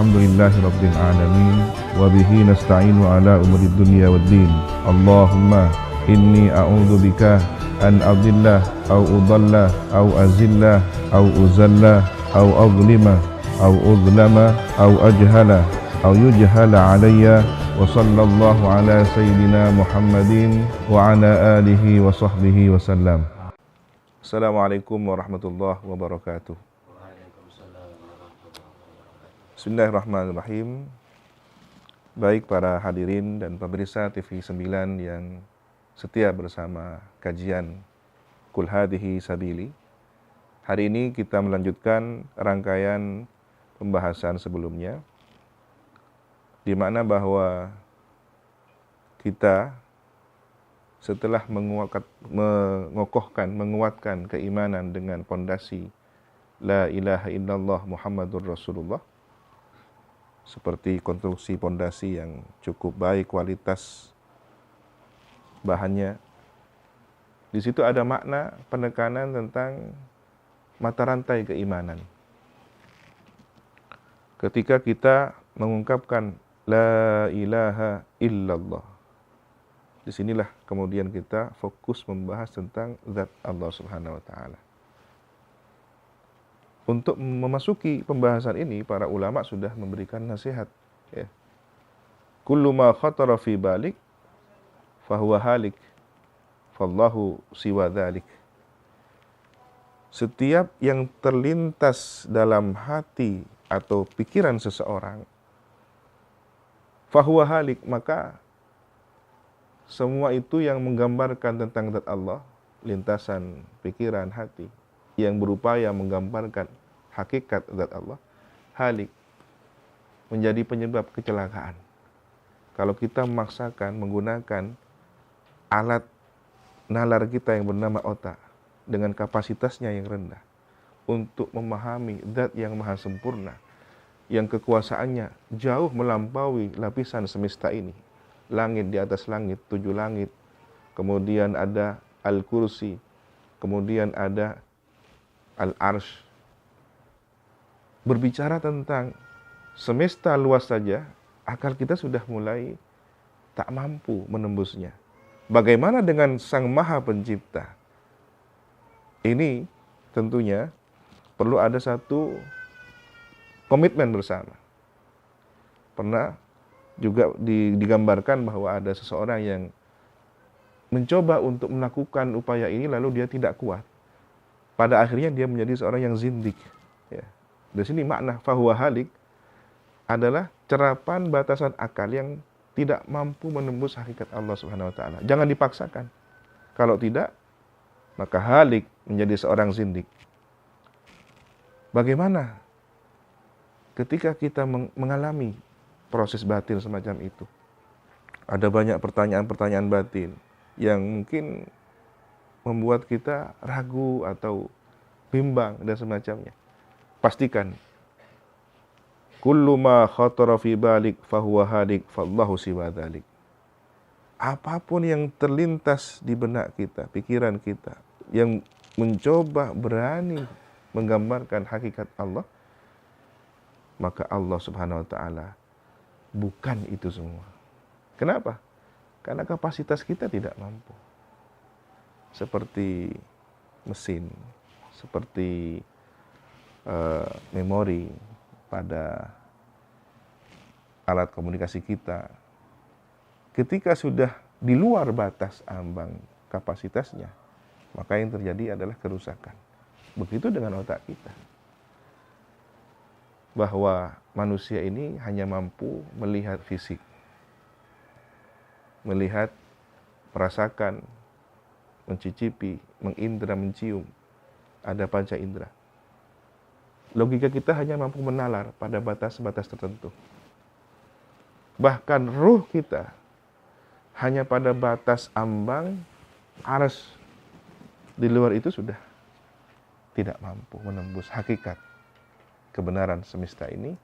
Alhamdulillahi Rabbil Alamin. Wabihi nasta'inu ala umuri dunya waddin. Allahumma inni a'udhu bika an adillah au udallah au azillah au uzallah au azlima au uzlama au ajhala au yujhala alayya. Wa sallallahu ala sayyidina Muhammadin wa ala alihi wa sahbihi wa sallam. Assalamualaikum warahmatullahi wabarakatuh. Bismillahirrahmanirrahim. Baik para hadirin dan pemirsa TV 9 yang setia bersama kajian Qul Hadhihi Sabili. Hari ini kita melanjutkan rangkaian pembahasan sebelumnya, di mana bahwa kita setelah menguatkan keimanan dengan pondasi La ilaha illallah Muhammadur Rasulullah, seperti konstruksi pondasi yang cukup baik kualitas bahannya. Di situ ada makna penekanan tentang mata rantai keimanan. Ketika kita mengungkapkan La ilaha illallah, disinilah kemudian kita fokus membahas tentang zat Allah Subhanahu wa Ta'ala. Untuk memasuki pembahasan ini, para ulama sudah memberikan nasihat, ya. Kullu ma khatara fi balik fahuwa halik fallahu siwa dhalik. Setiap yang terlintas dalam hati atau pikiran seseorang, fahuwa halik, maka semua itu yang menggambarkan tentang zat Allah, lintasan pikiran hati yang berupaya menggambarkan hakikat zat Allah, halik, menjadi penyebab kecelakaan. Kalau kita memaksakan menggunakan alat nalar kita yang bernama otak dengan kapasitasnya yang rendah untuk memahami zat yang maha sempurna, yang kekuasaannya jauh melampaui lapisan semesta ini, langit di atas langit, 7 langit, kemudian ada Al-Kursi, kemudian ada Al-Arsh. Berbicara tentang semesta luas saja, akal kita sudah mulai tak mampu menembusnya. Bagaimana dengan Sang Maha Pencipta? Ini tentunya perlu ada satu komitmen bersama. Pernah juga digambarkan bahwa ada seseorang yang mencoba untuk melakukan upaya ini lalu dia tidak kuat. Pada akhirnya dia menjadi seorang yang zindik. Ya. Di sini makna fahuwa halik adalah cerapan batasan akal yang tidak mampu menembus hakikat Allah Subhanahu wa Ta'ala. Jangan dipaksakan. Kalau tidak, maka halik menjadi seorang zindik. Bagaimana ketika kita mengalami proses batin semacam itu? Ada banyak pertanyaan-pertanyaan batin yang mungkin membuat kita ragu atau bimbang dan semacamnya. Pastikan kullu ma khatara fi balik fahuwa halik fallahu siwa dzalik. Apapun yang terlintas di benak kita, pikiran kita, yang mencoba berani menggambarkan hakikat Allah, maka Allah Subhanahu wa Ta'ala bukan itu semua. Kenapa? Karena kapasitas kita tidak mampu. Seperti mesin, seperti memori pada alat komunikasi kita. Ketika sudah di luar batas ambang kapasitasnya, maka yang terjadi adalah kerusakan. Begitu dengan otak kita. Bahwa manusia ini hanya mampu melihat fisik, melihat, merasakan, mencicipi, mengindra, mencium. Ada panca indera. Logika kita hanya mampu menalar pada batas-batas tertentu. Bahkan ruh kita hanya pada batas ambang arsy. Di luar itu sudah tidak mampu menembus hakikat kebenaran semesta ini,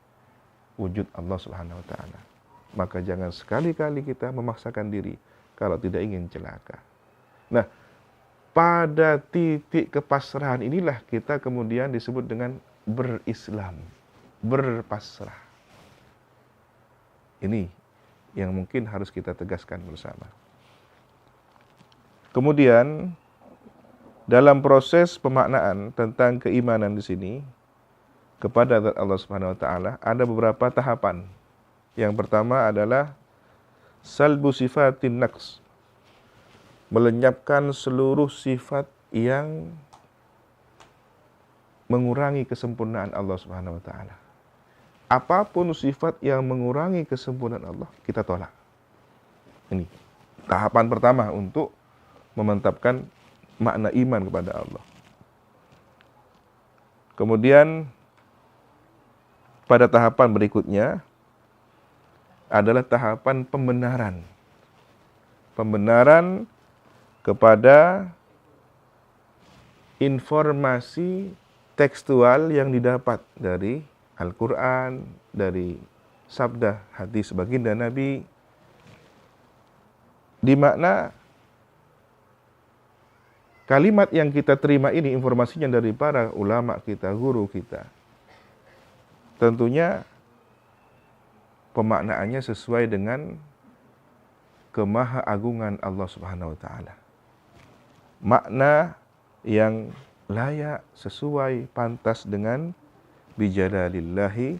wujud Allah Subhanahu wa Ta'ala. Maka jangan sekali-kali kita memaksakan diri kalau tidak ingin celaka. Nah, pada titik kepasrahan inilah kita kemudian disebut dengan berislam, berpasrah. Ini yang mungkin harus kita tegaskan bersama. Kemudian dalam proses pemaknaan tentang keimanan di sini kepada zat Allah Subhanahu wa taala ada beberapa tahapan. Yang pertama adalah salbu sifatin naqs. Melenyapkan seluruh sifat yang mengurangi kesempurnaan Allah Subhanahu wa taala. Apapun sifat yang mengurangi kesempurnaan Allah, kita tolak. Ini tahapan pertama untuk memantapkan makna iman kepada Allah. Kemudian pada tahapan berikutnya adalah tahapan pembenaran. Pembenaran kepada informasi tekstual yang didapat dari Al-Quran, dari sabda hadis baginda Nabi, di makna kalimat yang kita terima ini informasinya dari para ulama kita, guru kita. Tentunya pemaknaannya sesuai dengan kemahaagungan Allah Subhanahu wa taala. Makna yang layak, sesuai, pantas dengan bijalalillahi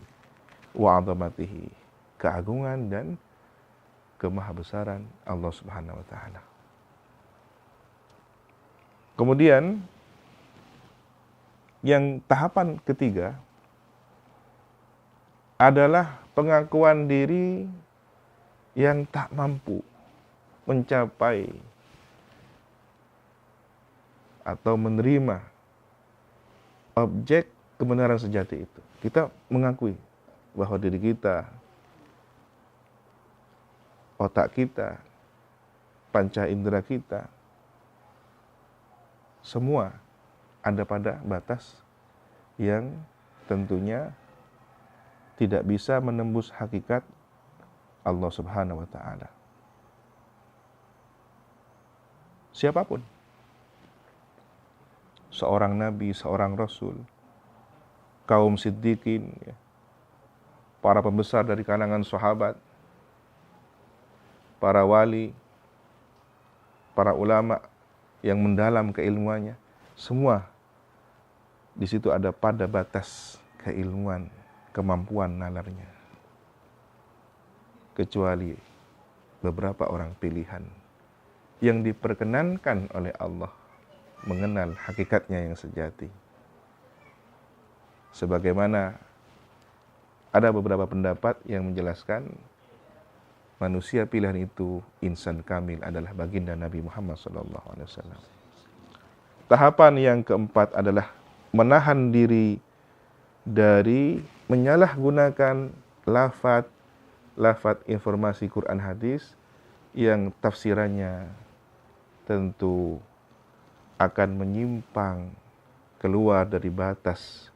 wa 'azamatihi, keagungan dan kemahabesaran Allah Subhanahu wa taala. Kemudian yang tahapan ketiga adalah pengakuan diri yang tak mampu mencapai atau menerima objek kebenaran sejati itu. Kita mengakui bahwa diri kita, otak kita, panca indera kita, semua ada pada batas yang tentunya tidak bisa menembus hakikat Allah Subhanahu wa taala. Siapapun, seorang nabi, seorang rasul, kaum siddiqin, para pembesar dari kalangan sahabat, para wali, para ulama yang mendalam keilmuannya, semua di situ ada pada batas keilmuan, kemampuan nalarnya. Kecuali beberapa orang pilihan yang diperkenankan oleh Allah mengenal hakikatnya yang sejati. Sebagaimana ada beberapa pendapat yang menjelaskan manusia pilihan itu, insan kamil, adalah baginda Nabi Muhammad SAW. Tahapan yang keempat adalah menahan diri dari menyalahgunakan lafaz informasi Quran hadis yang tafsirannya tentu akan menyimpang keluar dari batas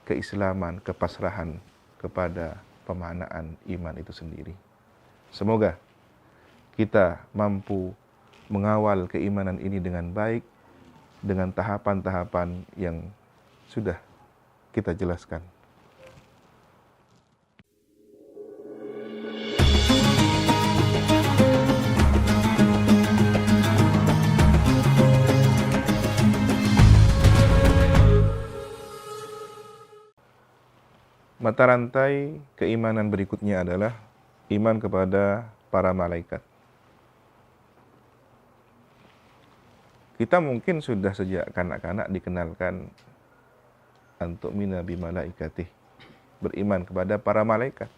keislaman, kepasrahan kepada pemaknaan iman itu sendiri. Semoga kita mampu mengawal keimanan ini dengan baik, dengan tahapan-tahapan yang sudah kita jelaskan. Mata rantai keimanan berikutnya adalah iman kepada para malaikat. Kita mungkin sudah sejak kanak-kanak dikenalkan antu'mina bi malaikatih, beriman kepada para malaikat.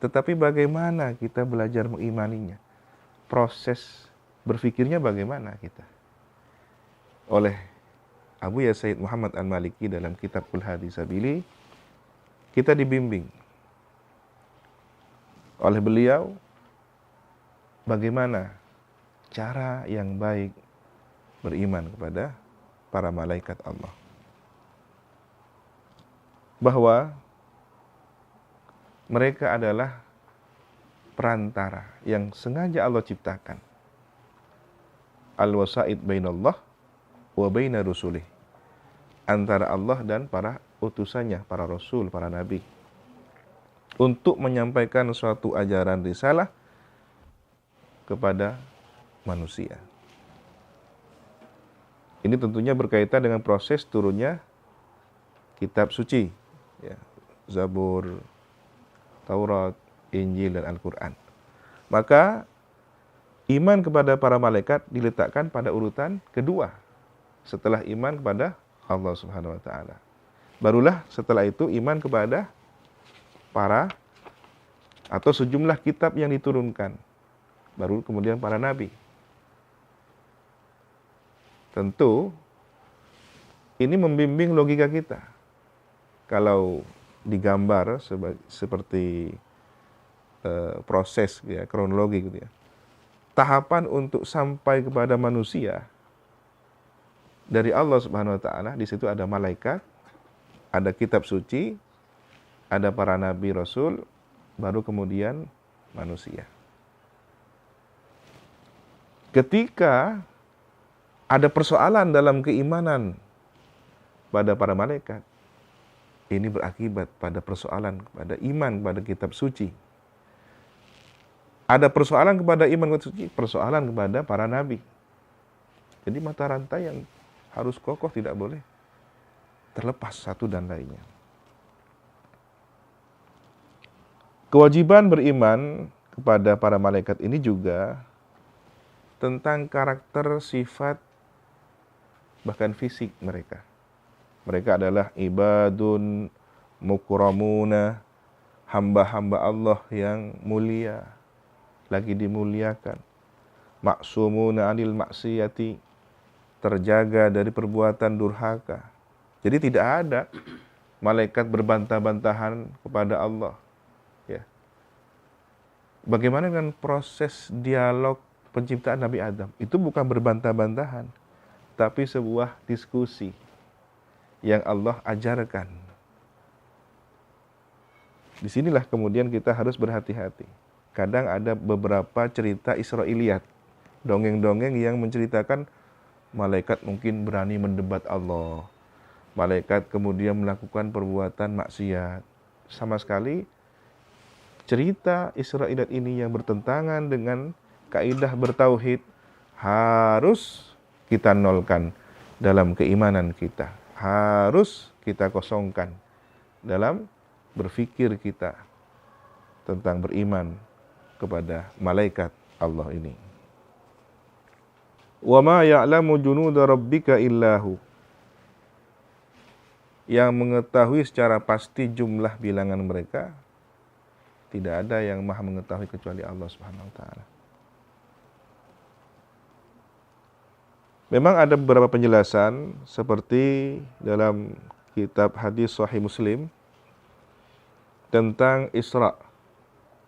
Tetapi bagaimana kita belajar mengimaninya? Proses berfikirnya bagaimana kita? Oleh Abu Ya Sayyid Muhammad Al-Maliki dalam kitab Qul Hadi Sabili, kita dibimbing oleh beliau bagaimana cara yang baik beriman kepada para malaikat Allah. Bahwa mereka adalah perantara yang sengaja Allah ciptakan. Al-wasaid bainallah wa baina rusulih. Antara Allah dan para utusannya, para rasul, para nabi. untuk menyampaikan suatu ajaran risalah kepada manusia. Ini tentunya berkaitan dengan proses turunnya kitab suci, ya, Zabur, Taurat, Injil, dan Al-Quran. Maka iman kepada para malaikat diletakkan pada urutan kedua setelah iman kepada Allah Subhanahu wa taala. Barulah setelah itu iman kepada para atau sejumlah kitab yang diturunkan. Baru kemudian para nabi. Tentu ini membimbing logika kita. Kalau digambar seperti proses ya, kronologi gitu ya. Tahapan untuk sampai kepada manusia dari Allah Subhanahu wa taala, di situ ada malaikat, ada kitab suci, ada para nabi rasul, baru kemudian manusia. Ketika ada persoalan dalam keimanan pada para malaikat, ini berakibat pada persoalan pada iman pada kitab suci. Ada persoalan kepada iman kepada suci, persoalan kepada para nabi. Jadi mata rantai yang harus kokoh, tidak boleh terlepas satu dan lainnya. Kewajiban beriman kepada para malaikat ini juga tentang karakter, sifat, bahkan fisik mereka. Mereka adalah ibadun mukramuna, hamba-hamba Allah yang mulia, lagi dimuliakan. Maksumuna anil maksiyati, terjaga dari perbuatan durhaka. Jadi tidak ada malaikat berbantah-bantahan kepada Allah. Ya. Bagaimana dengan proses dialog penciptaan Nabi Adam? Itu bukan berbantah-bantahan, tapi sebuah diskusi yang Allah ajarkan. Disinilah kemudian kita harus berhati-hati. Kadang ada beberapa cerita Israiliyat, dongeng-dongeng yang menceritakan malaikat mungkin berani mendebat Allah. Malaikat kemudian melakukan perbuatan maksiat. Sama sekali cerita Israiliyat ini yang bertentangan dengan kaidah bertauhid harus kita nolkan dalam keimanan kita. Harus kita kosongkan dalam berpikir kita tentang beriman kepada malaikat Allah ini. Wa ma ya'lamu junuda rabbika illahu. Yang mengetahui secara pasti jumlah bilangan mereka, tidak ada yang maha mengetahui kecuali Allah Subhanahu wa taala. Memang ada beberapa penjelasan seperti dalam kitab hadis Sahih Muslim tentang Isra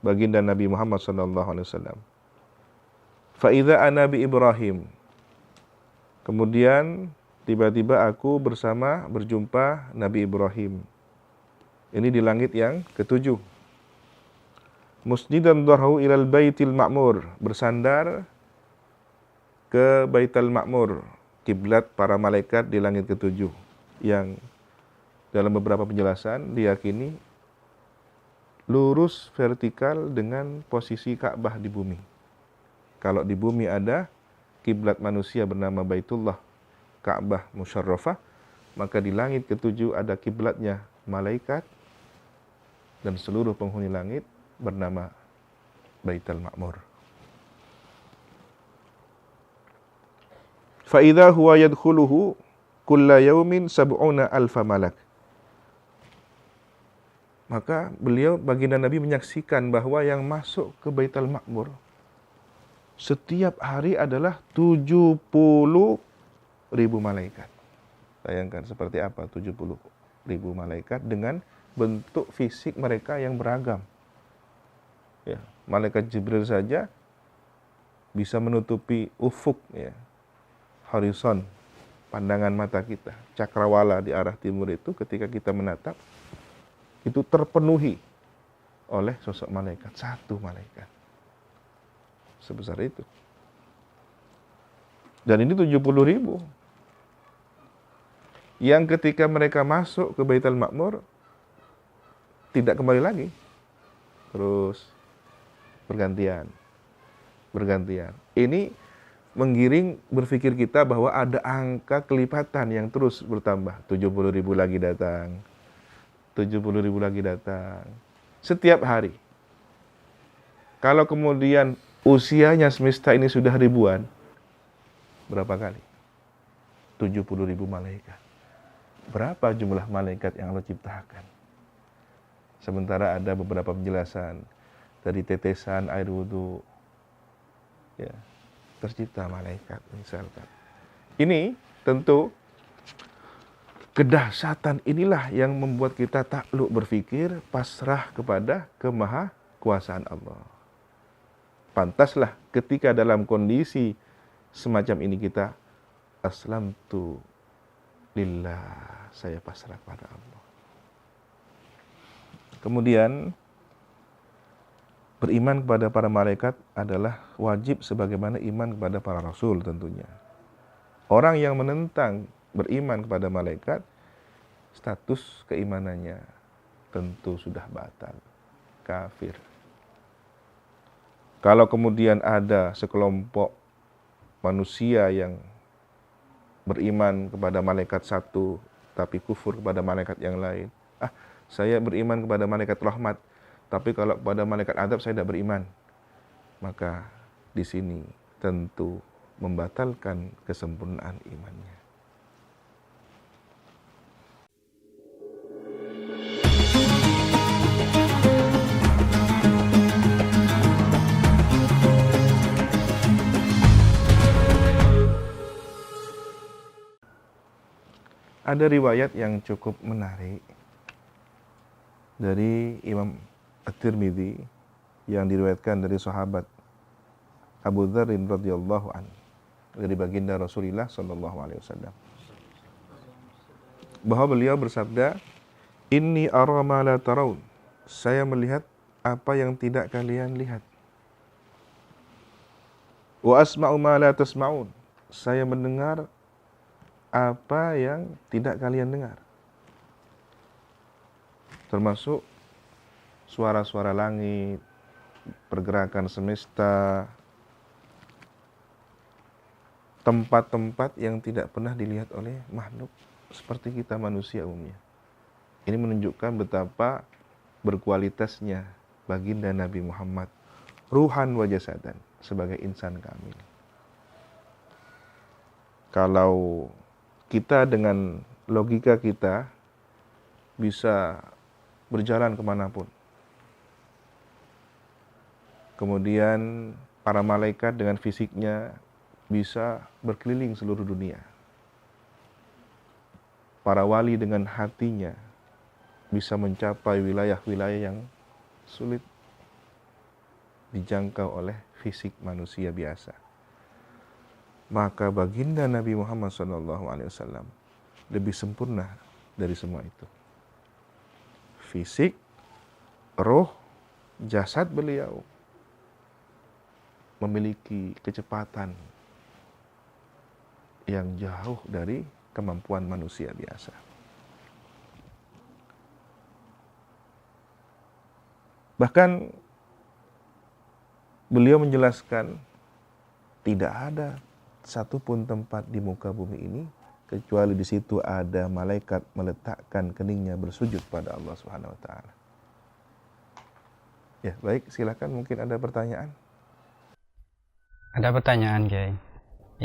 baginda Nabi Muhammad SAW. Fa'idha ana bi Ibrahim. Kemudian tiba-tiba aku berjumpa Nabi Ibrahim. Ini di langit yang ketujuh. Musnidan dhahrahu ilal baitil ma'mur, bersandar ke Baitul Ma'mur, kiblat para malaikat di langit ketujuh, yang dalam beberapa penjelasan diyakini lurus vertikal dengan posisi Ka'bah di bumi. Kalau di bumi ada kiblat manusia bernama Baitullah, Ka'bah musyarrafah, maka di langit ketujuh ada kiblatnya malaikat dan seluruh penghuni langit bernama Baitul Ma'mur. Fa'idha huwa yadkhuluhu kulla yaumin sab'una alfa malak. Maka beliau, baginda Nabi, menyaksikan bahwa yang masuk ke Baitul Ma'mur setiap hari adalah 70.000 malaikat. Bayangkan seperti apa 70.000 malaikat dengan bentuk fisik mereka yang beragam. Ya, malaikat Jibril saja bisa menutupi ufuk, ya, horizon pandangan mata kita. Cakrawala di arah timur itu ketika kita menatap, itu terpenuhi oleh sosok malaikat, satu malaikat sebesar itu. Dan ini 70.000 yang ketika mereka masuk ke Baitul Ma'mur tidak kembali lagi. terus bergantian. Ini menggiring berpikir kita bahwa ada angka kelipatan yang terus bertambah. 70.000 lagi datang, 70.000 lagi datang setiap hari. Kalau kemudian usianya semesta ini sudah ribuan, berapa kali? 70.000 malaikat. Berapa jumlah malaikat yang Allah ciptakan? Sementara ada beberapa penjelasan dari tetesan air wudhu, ya, tercipta malaikat misalkan. Ini tentu kedahsyatan inilah yang membuat kita takluk berpikir, pasrah kepada kemahakuasaan Allah. Pantaslah ketika dalam kondisi semacam ini kita aslamtu lillah, saya pasrah kepada Allah. Kemudian beriman kepada para malaikat adalah wajib sebagaimana iman kepada para rasul tentunya. Orang yang menentang beriman kepada malaikat, status keimanannya tentu sudah batal, kafir. Kalau kemudian ada sekelompok manusia yang beriman kepada malaikat satu, tapi kufur kepada malaikat yang lain. Saya beriman kepada malaikat rahmat, tapi kalau kepada malaikat adab saya tidak beriman. Maka di sini tentu membatalkan kesempurnaan imannya. Ada riwayat yang cukup menarik dari Imam At-Tirmidzi yang diriwayatkan dari sahabat Abu Dzar radhiyallahu anhu dari baginda Rasulullah sallallahu alaihi wasallam, bahwa beliau bersabda, "Inni ara ma la taraun." Saya melihat apa yang tidak kalian lihat. "Wa asma'u ma la tasma'un." Saya mendengar apa yang tidak kalian dengar. Termasuk suara-suara langit, pergerakan semesta, tempat-tempat yang tidak pernah dilihat oleh makhluk seperti kita manusia umumnya. Ini menunjukkan betapa berkualitasnya baginda Nabi Muhammad ruhan wa jasadan sebagai insan kamil. Kalau kita dengan logika kita bisa berjalan kemanapun, kemudian para malaikat dengan fisiknya bisa berkeliling seluruh dunia, para wali dengan hatinya bisa mencapai wilayah-wilayah yang sulit dijangkau oleh fisik manusia biasa. Maka baginda Nabi Muhammad SAW lebih sempurna dari semua itu. Fisik, roh, jasad beliau memiliki kecepatan yang jauh dari kemampuan manusia biasa. Bahkan beliau menjelaskan tidak ada satupun tempat di muka bumi ini kecuali di situ ada malaikat meletakkan keningnya bersujud pada Allah Subhanahu wa taala. Ya, baik, silakan, mungkin ada pertanyaan. Ada pertanyaan, Kiai.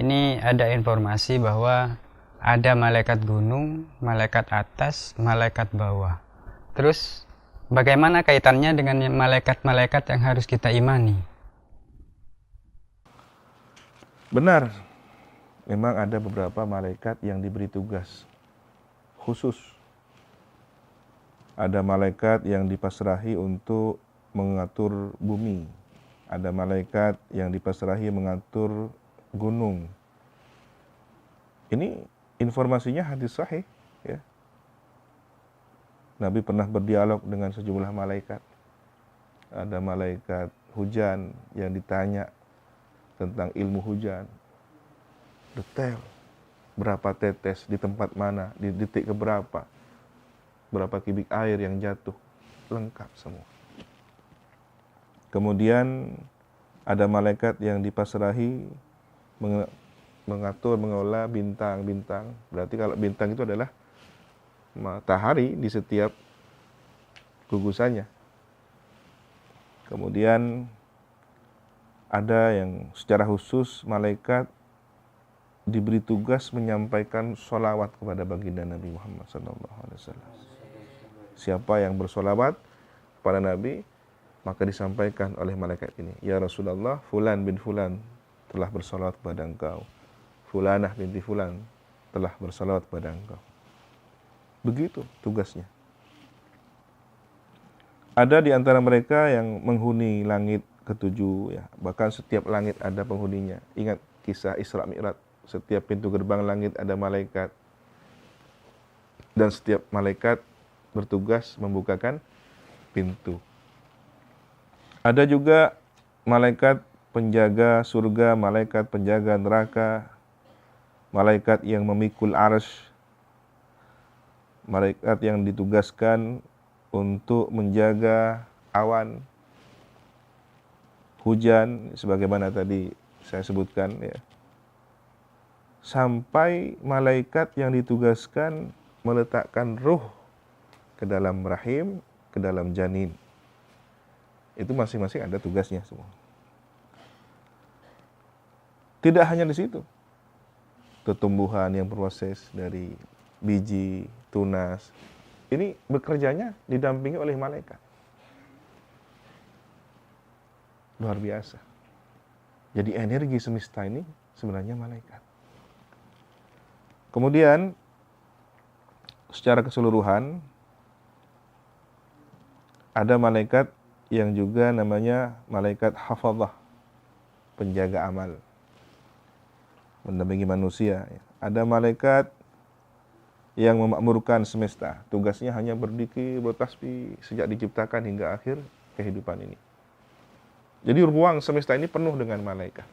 Ini ada informasi bahwa ada malaikat gunung, malaikat atas, malaikat bawah. Terus bagaimana kaitannya dengan malaikat-malaikat yang harus kita imani? Benar, memang ada beberapa malaikat yang diberi tugas khusus. Ada malaikat yang dipasrahi untuk mengatur bumi. Ada malaikat yang dipasrahi mengatur gunung. Ini informasinya hadis sahih, ya. Nabi pernah berdialog dengan sejumlah malaikat. Ada malaikat hujan yang ditanya tentang ilmu hujan, detail, berapa tetes di tempat mana, di detik keberapa, berapa kubik air yang jatuh, lengkap semua. Kemudian ada malaikat yang dipasrahi mengatur, mengelola bintang-bintang. Berarti kalau bintang itu adalah matahari di setiap gugusannya. Kemudian ada yang secara khusus malaikat diberi tugas menyampaikan sholawat kepada baginda Nabi Muhammad SAW. Siapa yang bersolawat kepada Nabi, maka disampaikan oleh malaikat ini, ya Rasulullah, fulan bin fulan telah bersolawat kepada engkau, fulanah binti fulan telah bersolawat kepada engkau. Begitu tugasnya. Ada di antara mereka yang menghuni langit ketujuh, ya. Bahkan setiap langit ada penghuninya. Ingat kisah Isra Mi'raj. Setiap pintu gerbang langit ada malaikat. Dan setiap malaikat bertugas membukakan pintu. Ada juga malaikat penjaga surga, malaikat penjaga neraka, malaikat yang memikul arsy, malaikat yang ditugaskan untuk menjaga awan, hujan, sebagaimana tadi saya sebutkan, ya. Sampai malaikat yang ditugaskan meletakkan ruh ke dalam rahim, ke dalam janin. Itu masing-masing ada tugasnya semua. Tidak hanya di situ. Tumbuhan yang proses dari biji, tunas, ini bekerjanya didampingi oleh malaikat. Luar biasa. Jadi energi semesta ini sebenarnya malaikat. Kemudian secara keseluruhan ada malaikat yang juga namanya malaikat hafadzah, penjaga amal, mendampingi manusia. Ada malaikat yang memakmurkan semesta, tugasnya hanya berzikir, bertasbih sejak diciptakan hingga akhir kehidupan ini. Jadi ruang semesta ini penuh dengan malaikat.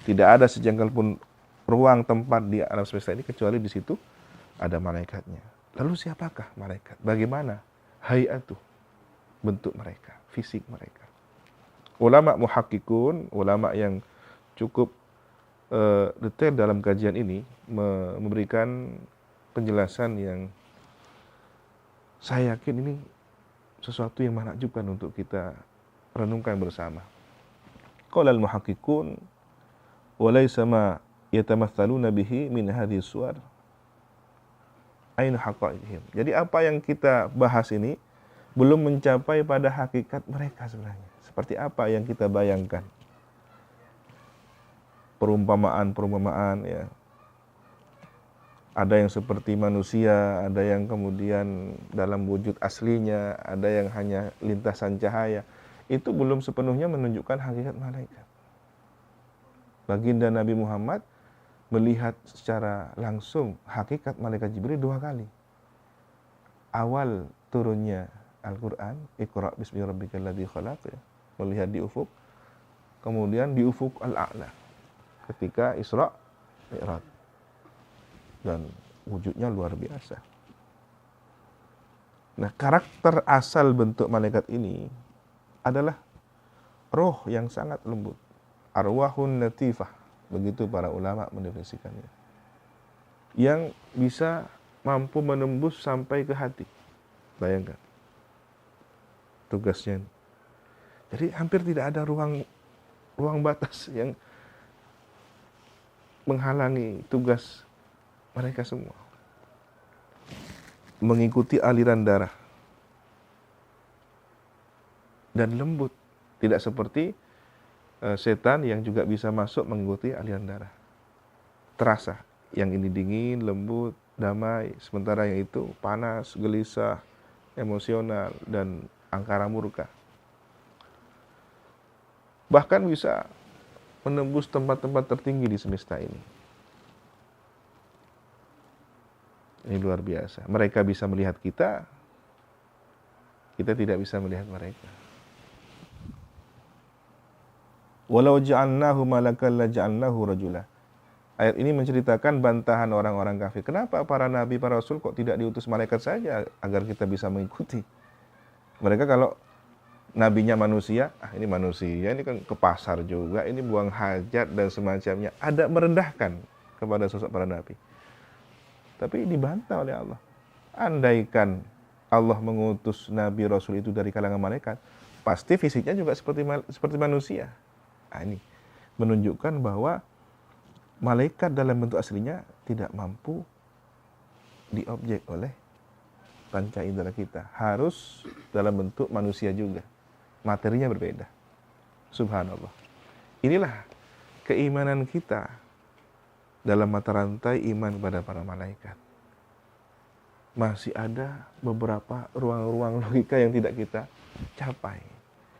Tidak ada sejengkal pun ruang tempat di alam semesta ini kecuali di situ ada malaikatnya. Lalu siapakah malaikat? Bagaimana hayatu, bentuk mereka, fisik mereka? Ulama muhakkikun, ulama yang cukup detail dalam kajian ini memberikan penjelasan yang saya yakin ini sesuatu yang menakjubkan untuk kita renungkan bersama. Qala al-muhakkikun wa laysa ma yatamathaluna bihi min hadhihi suwar ainu haqaiqihim. Jadi apa yang kita bahas ini belum mencapai pada hakikat mereka sebenarnya. Seperti apa yang kita bayangkan. Perumpamaan-perumpamaan, ya. Ada yang seperti manusia, ada yang kemudian dalam wujud aslinya, ada yang hanya lintasan cahaya. Itu belum sepenuhnya menunjukkan hakikat malaikat. Baginda Nabi Muhammad melihat secara langsung hakikat malaikat Jibril 2 kali. Awal turunnya Al-Quran, Iqra' bismi rabbikal ladzi khalaq, ya. Melihat di ufuk. Kemudian di ufuk al-a'la ketika Isra Mi'raj. Dan wujudnya luar biasa. Nah, karakter asal bentuk malaikat ini adalah roh yang sangat lembut. Arwahun latifah, begitu para ulama mendefinisikannya. Yang bisa mampu menembus sampai ke hati. Bayangkan tugasnya. Jadi hampir tidak ada ruang batas yang menghalangi tugas mereka semua. Mengikuti aliran darah. Dan lembut. Tidak seperti setan yang juga bisa masuk mengikuti aliran darah. Terasa. Yang ini dingin, lembut, damai. Sementara yang itu panas, gelisah, emosional, dan angkara murka. Bahkan bisa menembus tempat-tempat tertinggi di semesta ini. Ini luar biasa. Mereka bisa melihat kita, kita tidak bisa melihat mereka. Walau ja'alnahu malakan la ja'alnahu rajula. Ayat ini menceritakan bantahan orang-orang kafir. Kenapa para nabi, para rasul kok tidak diutus malaikat saja agar kita bisa mengikuti? Mereka kalau nabinya manusia, ini manusia, ini kan ke pasar juga, ini buang hajat dan semacamnya. Ada merendahkan kepada sosok para nabi. Tapi dibantah oleh Allah. Andaikan Allah mengutus nabi rasul itu dari kalangan malaikat, pasti fisiknya juga seperti manusia. Nah, ini menunjukkan bahwa malaikat dalam bentuk aslinya tidak mampu diobjek oleh panca indera kita. Harus dalam bentuk manusia juga. Materinya berbeda. Subhanallah. Inilah keimanan kita dalam mata rantai iman kepada para malaikat. Masih ada beberapa ruang-ruang logika yang tidak kita capai.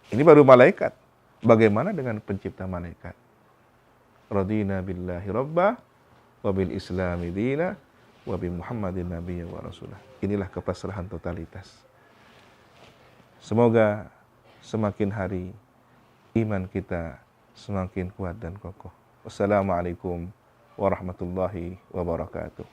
Ini baru malaikat. Bagaimana dengan pencipta malaikat? Radina billahi rabba wa bil islami dina wa bi Muhammadin nabiyya wa rasulah. Inilah kepasrahan totalitas. Semoga semakin hari iman kita semakin kuat dan kokoh. Wassalamualaikum warahmatullahi wabarakatuh.